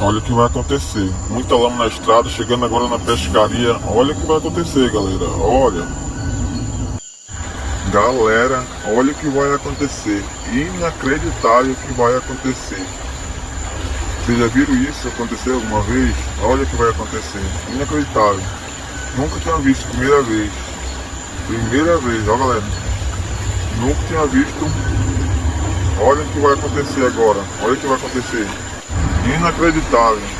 Olha o que vai acontecer. Muita lama na estrada, chegando agora na pescaria. Olha o que vai acontecer, galera. Olha. Galera, olha o que vai acontecer. Inacreditável o que vai acontecer. Vocês já viram isso acontecer alguma vez? Olha o que vai acontecer. Inacreditável. Nunca tinha visto, primeira vez. Primeira vez, ó galera. Nunca tinha visto. Olha o que vai acontecer agora. Olha o que vai acontecer. Inacreditável.